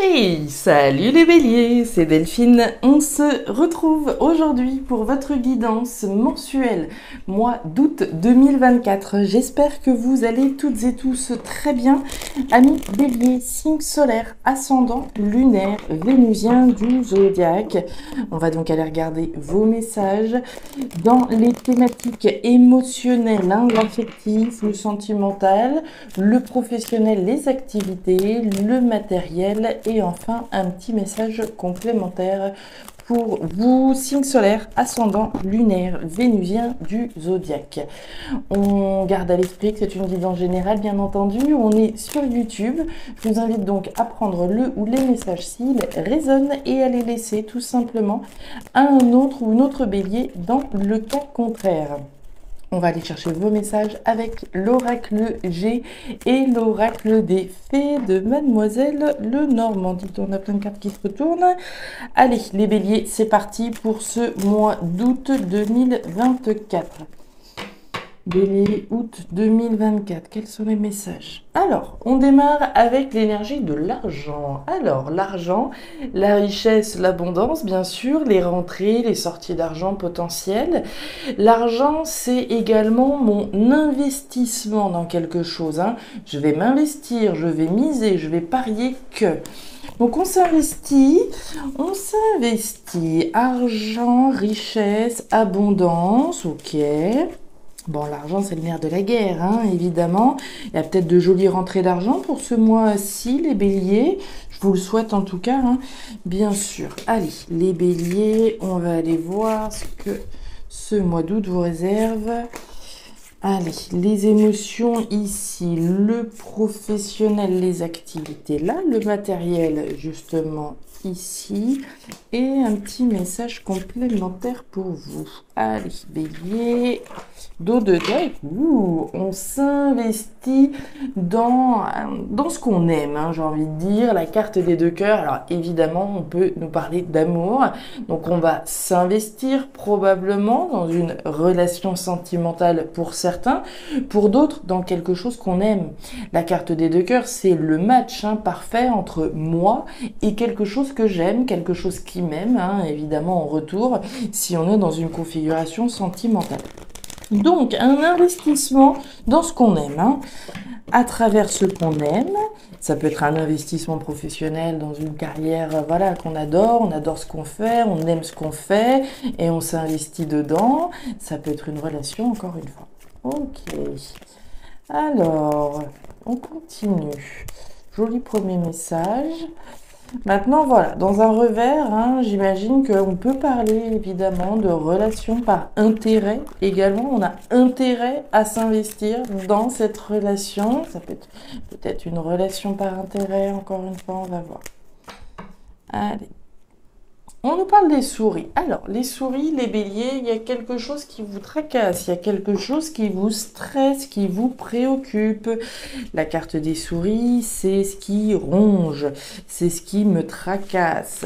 Hey, salut les béliers, c'est Delphine. On se retrouve aujourd'hui pour votre guidance mensuelle, mois d'août 2024. J'espère que vous allez toutes et tous très bien. Amis béliers, signe solaire, ascendant, lunaire, vénusien du zodiaque. On va donc aller regarder vos messages dans les thématiques émotionnelles, l'affectif, le sentimental, le professionnel, les activités, le matériel et enfin un petit message complémentaire pour vous, signe solaire, ascendant, lunaire, vénusien du zodiaque. On garde à l'esprit que c'est une guidance générale, bien entendu. On est sur YouTube. Je vous invite donc à prendre le ou les messages s'ils résonnent et à les laisser tout simplement à un autre ou une autre bélier dans le cas contraire. On va aller chercher vos messages avec l'oracle G et l'oracle des fées de Mademoiselle Lenormand. On a plein de cartes qui se retournent. Allez, les béliers, c'est parti pour ce mois d'août 2024. Bélier, août 2024, quels sont les messages? Alors, on démarre avec l'énergie de l'argent. Alors, l'argent, la richesse, l'abondance, bien sûr, les rentrées, les sorties d'argent potentielles. L'argent, c'est également mon investissement dans quelque chose. Je vais m'investir, je vais miser, je vais parier que... Donc on s'investit, argent, richesse, abondance, ok. Bon, l'argent, c'est le nerf de la guerre, évidemment. Il y a peut-être de jolies rentrées d'argent pour ce mois-ci, les béliers. Je vous le souhaite en tout cas, bien sûr. Allez, les béliers, on va aller voir ce que ce mois d'août vous réserve. Allez, les émotions ici, le professionnel, les activités là, le matériel justement ici et un petit message complémentaire pour vous. Allez, bélier, dos de deck, on s'investit dans ce qu'on aime, j'ai envie de dire, la carte des deux cœurs. Alors évidemment, on peut nous parler d'amour, donc on va s'investir probablement dans une relation sentimentale pour certains, pour d'autres dans quelque chose qu'on aime. La carte des deux cœurs, c'est le match parfait entre moi et quelque chose que j'aime, quelque chose qui m'aime, évidemment en retour, si on est dans une configuration sentimentale. Donc, un investissement dans ce qu'on aime, à travers ce qu'on aime. Ça peut être un investissement professionnel dans une carrière, voilà, qu'on adore, on adore ce qu'on fait, on aime ce qu'on fait et on s'investit dedans. Ça peut être une relation, encore une fois. Ok. Alors, on continue. Joli premier message. Maintenant, voilà, dans un revers, j'imagine qu'on peut parler évidemment de relations par intérêt. Également, on a intérêt à s'investir dans cette relation. Ça peut être peut-être une relation par intérêt, encore une fois, on va voir. Allez. On nous parle des souris. Alors, les souris, les béliers, il y a quelque chose qui vous tracasse, il y a quelque chose qui vous stresse, qui vous préoccupe. La carte des souris, c'est ce qui ronge, c'est ce qui me tracasse,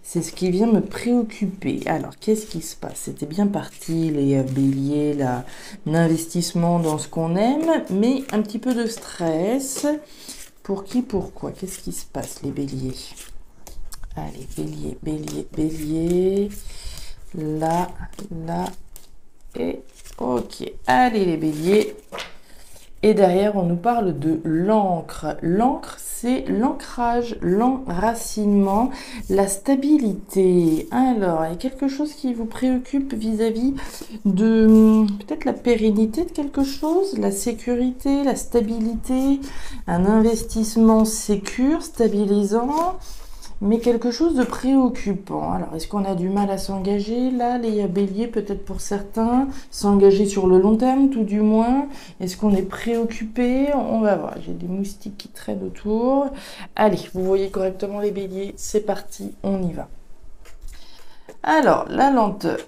c'est ce qui vient me préoccuper. Alors, qu'est-ce qui se passe? C'était bien parti, les béliers, l'investissement dans ce qu'on aime, mais un petit peu de stress. Pour qui, pourquoi? Qu'est-ce qui se passe, les béliers? Allez, bélier, bélier, bélier. Là, et ok. Allez, les béliers. Et derrière, on nous parle de l'encre. L'encre, c'est l'ancrage, l'enracinement, la stabilité. Alors, il y a quelque chose qui vous préoccupe vis-à-vis de peut-être la pérennité de quelque chose, la sécurité, la stabilité, un investissement sécure, stabilisant. Mais quelque chose de préoccupant. Alors, est-ce qu'on a du mal à s'engager? Là, les béliers, peut-être pour certains, s'engager sur le long terme, tout du moins. Est-ce qu'on est préoccupé? On va voir. J'ai des moustiques qui traînent autour. Allez, vous voyez correctement les béliers. C'est parti, on y va. Alors, la lenteur.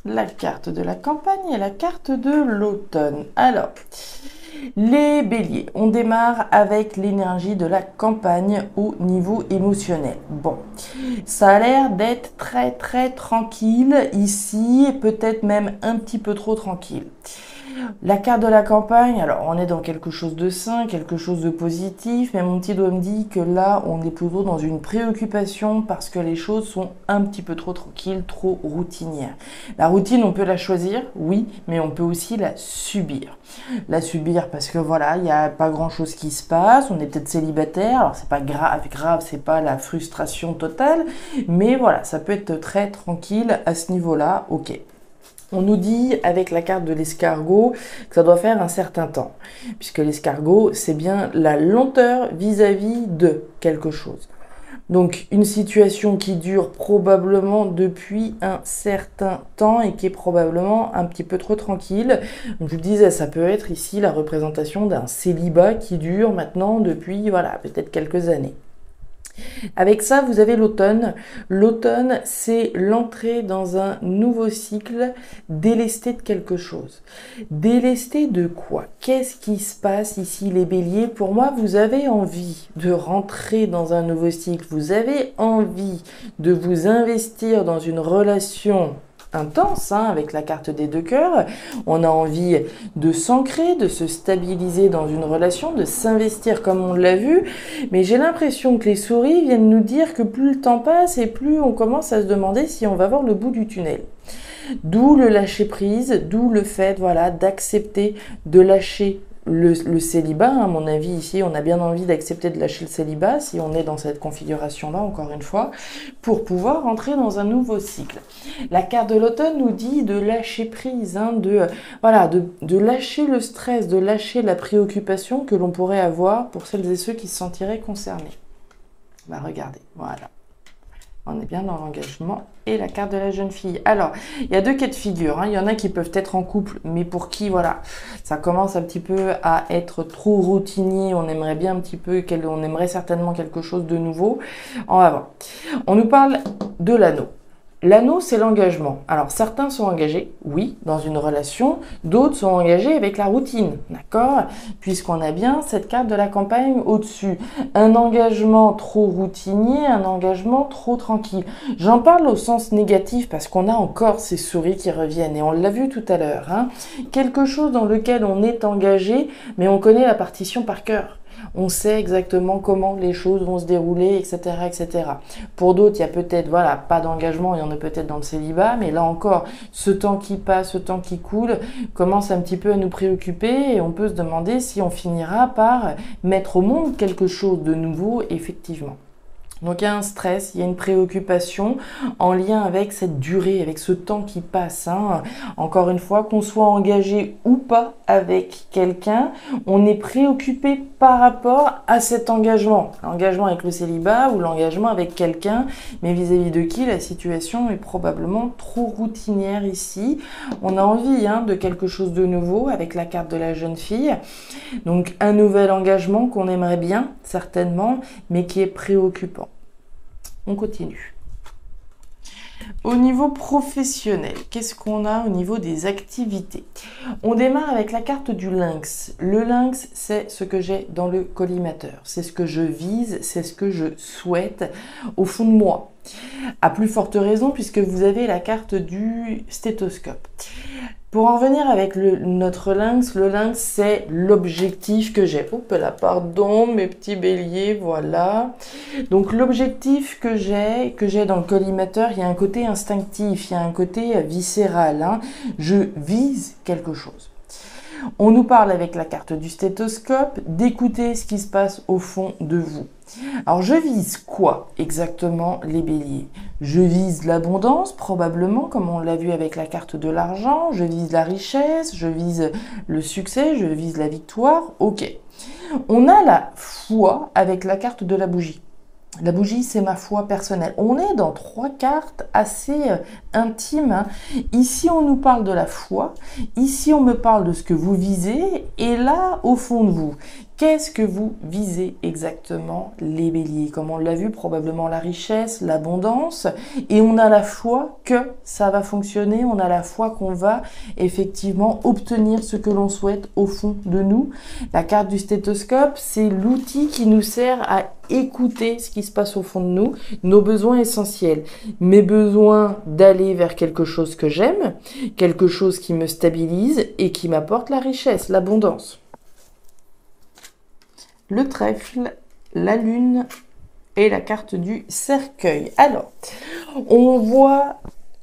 La carte de la campagne et la carte de l'automne. Alors... les béliers, on démarre avec l'énergie de la campagne au niveau émotionnel. Bon, ça a l'air d'être très très tranquille ici, et peut-être même un petit peu trop tranquille. La carte de la campagne, alors on est dans quelque chose de sain, quelque chose de positif, mais mon petit doigt me dit que là, on est plutôt dans une préoccupation parce que les choses sont un petit peu trop tranquilles, trop routinières. La routine, on peut la choisir, oui, mais on peut aussi la subir. La subir parce que voilà, il n'y a pas grand-chose qui se passe, on est peut-être célibataire, alors c'est pas grave, c'est pas la frustration totale, mais voilà, ça peut être très tranquille à ce niveau-là, ok. On nous dit avec la carte de l'escargot que ça doit faire un certain temps, puisque l'escargot, c'est bien la lenteur vis-à-vis de quelque chose. Donc une situation qui dure probablement depuis un certain temps et qui est probablement un petit peu trop tranquille. Donc je vous disais, ça peut être ici la représentation d'un célibat qui dure maintenant depuis, voilà, peut-être quelques années. Avec ça, vous avez l'automne. L'automne, c'est l'entrée dans un nouveau cycle, délesté de quelque chose. Délesté de quoi? Qu'est-ce qui se passe ici, les béliers? Pour moi, vous avez envie de rentrer dans un nouveau cycle. Vous avez envie de vous investir dans une relation intense, hein, avec la carte des deux cœurs. On a envie de s'ancrer, de se stabiliser dans une relation, de s'investir comme on l'a vu, mais j'ai l'impression que les souris viennent nous dire que plus le temps passe et plus on commence à se demander si on va voir le bout du tunnel. D'où le lâcher prise, d'où le fait, voilà, d'accepter de lâcher le célibat. À mon avis, ici, on a bien envie d'accepter de lâcher le célibat, si on est dans cette configuration-là, encore une fois, pour pouvoir entrer dans un nouveau cycle. La carte de l'automne nous dit de lâcher prise, hein, de lâcher le stress, de lâcher la préoccupation que l'on pourrait avoir pour celles et ceux qui se sentiraient concernés. Bah, regardez, voilà. On est bien dans l'engagement et la carte de la jeune fille. Alors, il y a deux cas de figure, hein. Il y en a qui peuvent être en couple, mais pour qui, voilà, ça commence un petit peu à être trop routinier. On aimerait bien un petit peu, on aimerait certainement quelque chose de nouveau. On va voir. On nous parle de l'anneau. L'anneau, c'est l'engagement. Alors, certains sont engagés, oui, dans une relation. D'autres sont engagés avec la routine, d'accord? Puisqu'on a bien cette carte de la campagne au-dessus. Un engagement trop routinier, un engagement trop tranquille. J'en parle au sens négatif parce qu'on a encore ces souris qui reviennent. Et on l'a vu tout à l'heure, hein. Quelque chose dans lequel on est engagé, mais on connaît la partition par cœur. On sait exactement comment les choses vont se dérouler, etc., etc. Pour d'autres, il y a peut-être, voilà, pas d'engagement, il y en a peut-être dans le célibat, mais là encore, ce temps qui passe, ce temps qui coule, commence un petit peu à nous préoccuper et on peut se demander si on finira par mettre au monde quelque chose de nouveau, effectivement. Donc il y a un stress, il y a une préoccupation en lien avec cette durée, avec ce temps qui passe, hein. Encore une fois, qu'on soit engagé ou pas avec quelqu'un, on est préoccupé par rapport à cet engagement. L'engagement avec le célibat ou l'engagement avec quelqu'un, mais vis-à-vis de qui la situation est probablement trop routinière ici. On a envie, hein, de quelque chose de nouveau avec la carte de la jeune fille. Donc un nouvel engagement qu'on aimerait bien, certainement, mais qui est préoccupant. On continue. Au niveau professionnel, qu'est-ce qu'on a au niveau des activités? On démarre avec la carte du lynx. Le lynx, c'est ce que j'ai dans le collimateur. C'est ce que je vise, c'est ce que je souhaite au fond de moi. À plus forte raison puisque vous avez la carte du stéthoscope. Pour en revenir avec notre lynx, le lynx, c'est l'objectif que j'ai. Hop là, pardon, mes petits béliers, voilà. Donc l'objectif que j'ai dans le collimateur, il y a un côté instinctif, il y a un côté viscéral, hein. Je vise quelque chose. On nous parle avec la carte du stéthoscope d'écouter ce qui se passe au fond de vous. Alors je vise quoi exactement, les béliers? Je vise l'abondance probablement, comme on l'a vu avec la carte de l'argent. Je vise la richesse, je vise le succès, je vise la victoire. Ok. On a la foi avec la carte de la bougie. La bougie, c'est ma foi personnelle. On est dans trois cartes assez intimes, hein. Ici, on nous parle de la foi. Ici, on me parle de ce que vous visez. Et là, au fond de vous, Qu'est-ce que vous visez exactement, les béliers? Comme on l'a vu, probablement la richesse, l'abondance, et on a la foi que ça va fonctionner, on a la foi qu'on va effectivement obtenir ce que l'on souhaite au fond de nous. La carte du stéthoscope, c'est l'outil qui nous sert à écouter ce qui se passe au fond de nous, nos besoins essentiels, mes besoins d'aller vers quelque chose que j'aime, quelque chose qui me stabilise et qui m'apporte la richesse, l'abondance. Le trèfle, la lune et la carte du cercueil. Alors, on voit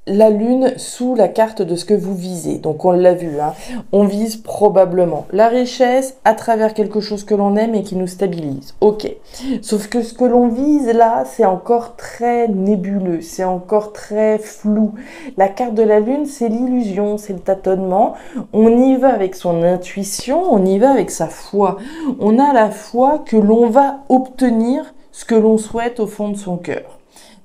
la lune sous la carte de ce que vous visez. Donc, on l'a vu, hein. On vise probablement la richesse à travers quelque chose que l'on aime et qui nous stabilise. Ok. Sauf que ce que l'on vise là, c'est encore très nébuleux, c'est encore très flou. La carte de la lune, c'est l'illusion, c'est le tâtonnement. On y va avec son intuition, on y va avec sa foi. On a la foi que l'on va obtenir ce que l'on souhaite au fond de son cœur.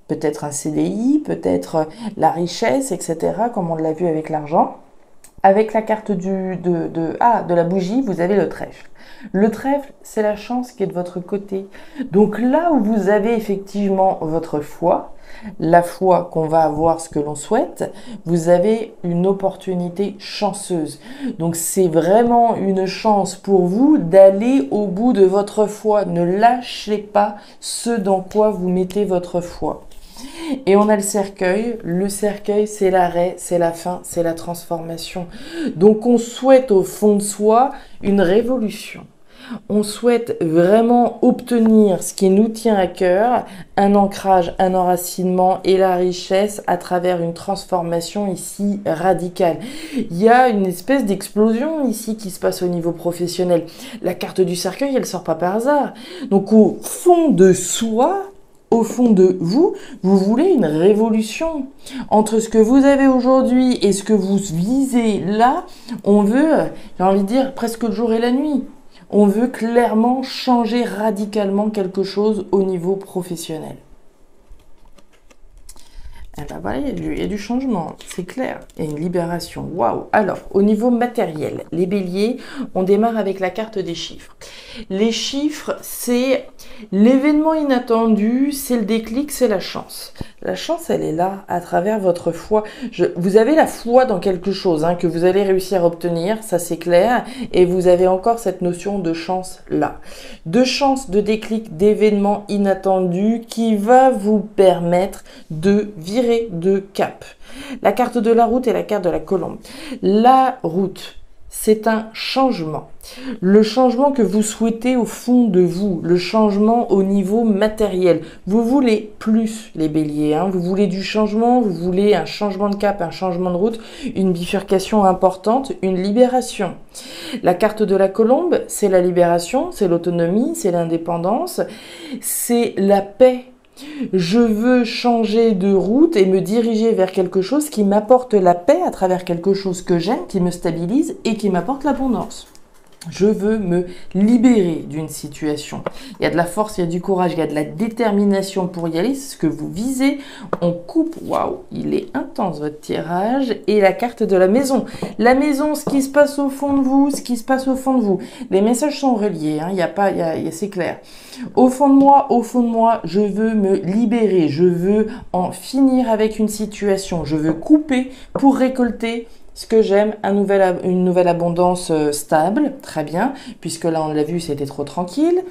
Peut-être un CDI, peut-être la richesse, etc., comme on l'a vu avec l'argent. Avec la carte de la bougie, vous avez le trèfle. Le trèfle, c'est la chance qui est de votre côté. Donc là où vous avez effectivement votre foi, la foi qu'on va avoir ce que l'on souhaite, vous avez une opportunité chanceuse. Donc c'est vraiment une chance pour vous d'aller au bout de votre foi. Ne lâchez pas ce dans quoi vous mettez votre foi. Et on a le cercueil. Le cercueil, c'est l'arrêt, c'est la fin, c'est la transformation. Donc on souhaite au fond de soi une révolution. On souhaite vraiment obtenir ce qui nous tient à cœur, un ancrage, un enracinement et la richesse à travers une transformation ici radicale. Il y a une espèce d'explosion ici qui se passe au niveau professionnel. La carte du cercueil, elle sort pas par hasard. Donc au fond de soi, au fond de vous, vous voulez une révolution. Entre ce que vous avez aujourd'hui et ce que vous visez là, on veut, j'ai envie de dire, presque le jour et la nuit. On veut clairement changer radicalement quelque chose au niveau professionnel. Eh ben voilà, il y a du changement, c'est clair. Et une libération, waouh. Alors, au niveau matériel, les béliers, on démarre avec la carte des chiffres. Les chiffres, c'est l'événement inattendu, c'est le déclic, c'est la chance. La chance, elle est là, à travers votre foi. Vous avez la foi dans quelque chose que vous allez réussir à obtenir, ça c'est clair. Et vous avez encore cette notion de chance là. De chance, de déclic, d'événement inattendu qui va vous permettre de virer de cap. La carte de la route et la carte de la colombe. La route, c'est un changement. Le changement que vous souhaitez au fond de vous, le changement au niveau matériel. Vous voulez plus, les béliers, vous voulez du changement, vous voulez un changement de cap, un changement de route, une bifurcation importante, une libération. La carte de la colombe, c'est la libération, c'est l'autonomie, c'est l'indépendance, c'est la paix. Je veux changer de route et me diriger vers quelque chose qui m'apporte la paix à travers quelque chose que j'aime, qui me stabilise et qui m'apporte l'abondance. Je veux me libérer d'une situation. Il y a de la force, il y a du courage, il y a de la détermination pour y aller. C'est ce que vous visez. On coupe. Waouh, il est intense votre tirage. Et la carte de la maison. La maison, ce qui se passe au fond de vous, ce qui se passe au fond de vous. Les messages sont reliés. C'est clair. Au fond de moi, je veux me libérer. Je veux en finir avec une situation. Je veux couper pour récolter ce que j'aime, une nouvelle abondance stable, très bien, puisque là on l'a vu, c'était trop tranquille.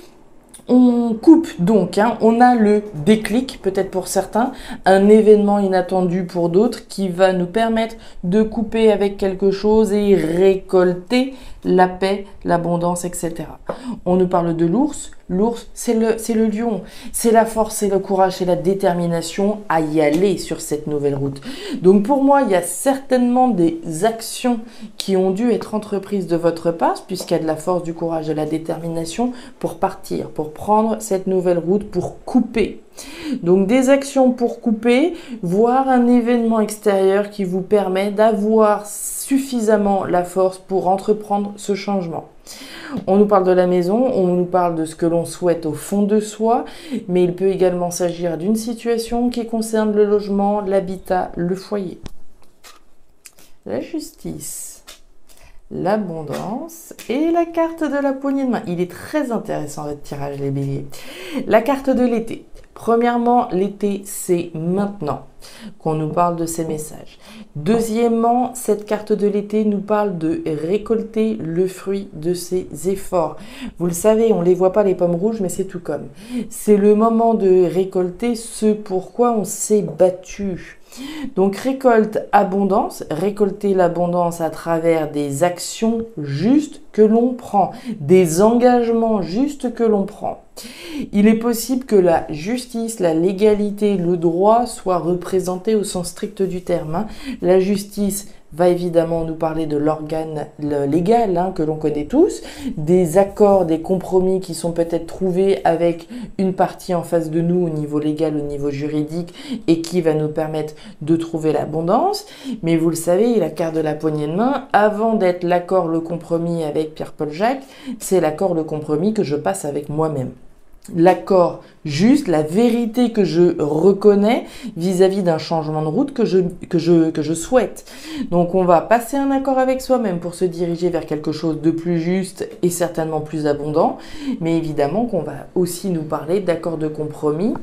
On coupe donc, on a le déclic, peut-être pour certains, un événement inattendu pour d'autres qui va nous permettre de couper avec quelque chose et récolter la paix, l'abondance, etc. On nous parle de l'ours. L'ours, c'est le lion. C'est la force, c'est le courage, c'est la détermination à y aller sur cette nouvelle route. Donc pour moi, il y a certainement des actions qui ont dû être entreprises de votre part, puisqu'il y a de la force, du courage, de la détermination pour partir, pour prendre cette nouvelle route, pour couper. Donc des actions pour couper, voire un événement extérieur qui vous permet d'avoir suffisamment la force pour entreprendre ce changement. On nous parle de la maison, on nous parle de ce que l'on souhaite au fond de soi, mais il peut également s'agir d'une situation qui concerne le logement, l'habitat, le foyer. La justice. l'abondance et la carte de la poignée de main. Il est très intéressant votre tirage, les béliers. La carte de l'été. Premièrement, l'été, c'est maintenant qu'on nous parle de ces messages. Deuxièmement, cette carte de l'été nous parle de récolter le fruit de ses efforts. Vous le savez, on ne les voit pas les pommes rouges, mais c'est tout comme. C'est le moment de récolter ce pourquoi on s'est battu. Donc récolte abondance, récolter l'abondance à travers des actions justes que l'on prend, des engagements justes que l'on prend. Il est possible que la justice, la légalité, le droit soient représentés au sens strict du terme. La justice va évidemment nous parler de l'organe légal que l'on connaît tous, des accords, des compromis qui sont peut-être trouvés avec une partie en face de nous au niveau légal, au niveau juridique et qui va nous permettre de trouver l'abondance. Mais vous le savez, la carte de la poignée de main, avant d'être l'accord, le compromis avec Pierre-Paul Jacques, c'est l'accord, le compromis que je passe avec moi-même. L'accord juste, la vérité que je reconnais vis-à-vis d'un changement de route que je souhaite. Donc on va passer un accord avec soi-même pour se diriger vers quelque chose de plus juste et certainement plus abondant, mais évidemment qu'on va aussi nous parler d'accord de compromis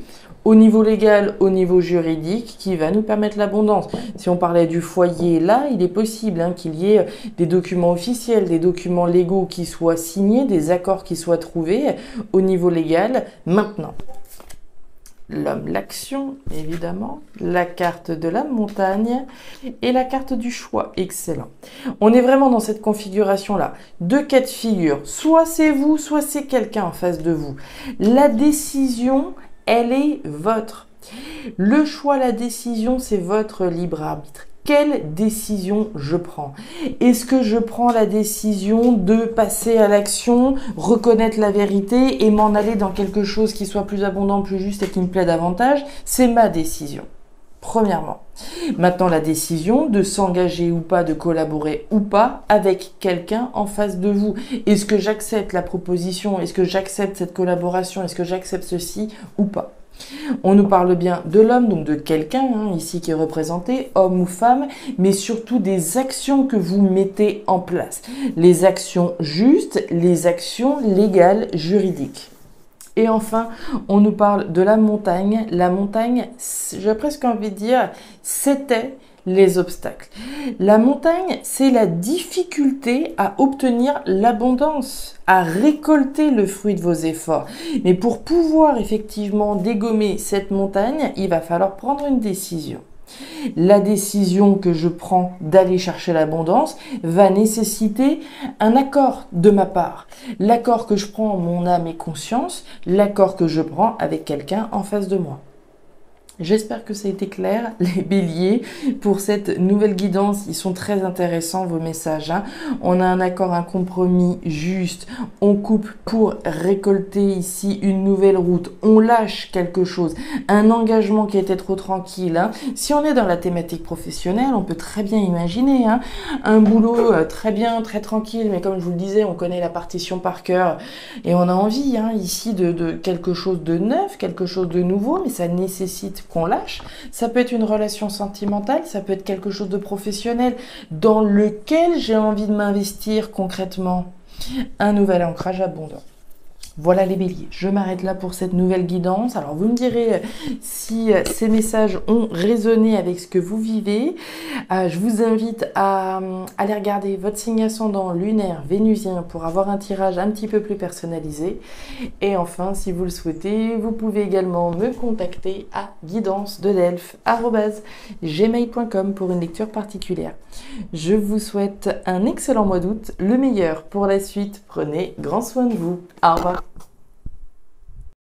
au niveau légal, au niveau juridique, qui va nous permettre l'abondance. Si on parlait du foyer, là, il est possible qu'il y ait des documents officiels, des documents légaux qui soient signés, des accords qui soient trouvés au niveau légal maintenant. L'homme, l'action, évidemment, la carte de la montagne et la carte du choix. Excellent. On est vraiment dans cette configuration-là. Deux cas de figure. Soit c'est vous, soit c'est quelqu'un en face de vous. La décision, elle est votre. Le choix, la décision, c'est votre libre arbitre. Quelle décision je prends? Est-ce que je prends la décision de passer à l'action, reconnaître la vérité et m'en aller dans quelque chose qui soit plus abondant, plus juste et qui me plaît davantage? C'est ma décision. Premièrement. Maintenant, la décision de s'engager ou pas, de collaborer ou pas avec quelqu'un en face de vous. Est-ce que j'accepte la proposition? Est-ce que j'accepte cette collaboration? Est-ce que j'accepte ceci ou pas? On nous parle bien de l'homme, donc de quelqu'un ici qui est représenté, homme ou femme, mais surtout des actions que vous mettez en place. Les actions justes, les actions légales, juridiques. Et enfin, on nous parle de la montagne. La montagne, j'ai presque envie de dire, c'était les obstacles. La montagne, c'est la difficulté à obtenir l'abondance, à récolter le fruit de vos efforts. Mais pour pouvoir effectivement dégommer cette montagne, il va falloir prendre une décision. La décision que je prends d'aller chercher l'abondance va nécessiter un accord de ma part. L'accord que je prends en mon âme et conscience, l'accord que je prends avec quelqu'un en face de moi. J'espère que ça a été clair, les béliers, pour cette nouvelle guidance. Ils sont très intéressants, vos messages. On a un accord, un compromis juste. On coupe pour récolter ici une nouvelle route. On lâche quelque chose, un engagement qui était trop tranquille. Si on est dans la thématique professionnelle, on peut très bien imaginer un boulot très bien, très tranquille. Mais comme je vous le disais, on connaît la partition par cœur. Et on a envie ici de quelque chose de neuf, quelque chose de nouveau. Mais ça nécessite qu'on lâche. Ça peut être une relation sentimentale, ça peut être quelque chose de professionnel dans lequel j'ai envie de m'investir concrètement. Un nouvel ancrage abondant. Voilà les béliers, je m'arrête là pour cette nouvelle guidance. Alors vous me direz si ces messages ont résonné avec ce que vous vivez. Je vous invite à aller regarder votre signe ascendant lunaire vénusien pour avoir un tirage un petit peu plus personnalisé. Et enfin, si vous le souhaitez, vous pouvez également me contacter à guidance-de-delphes@gmail.com pour une lecture particulière. Je vous souhaite un excellent mois d'août, le meilleur pour la suite. Prenez grand soin de vous. Au revoir.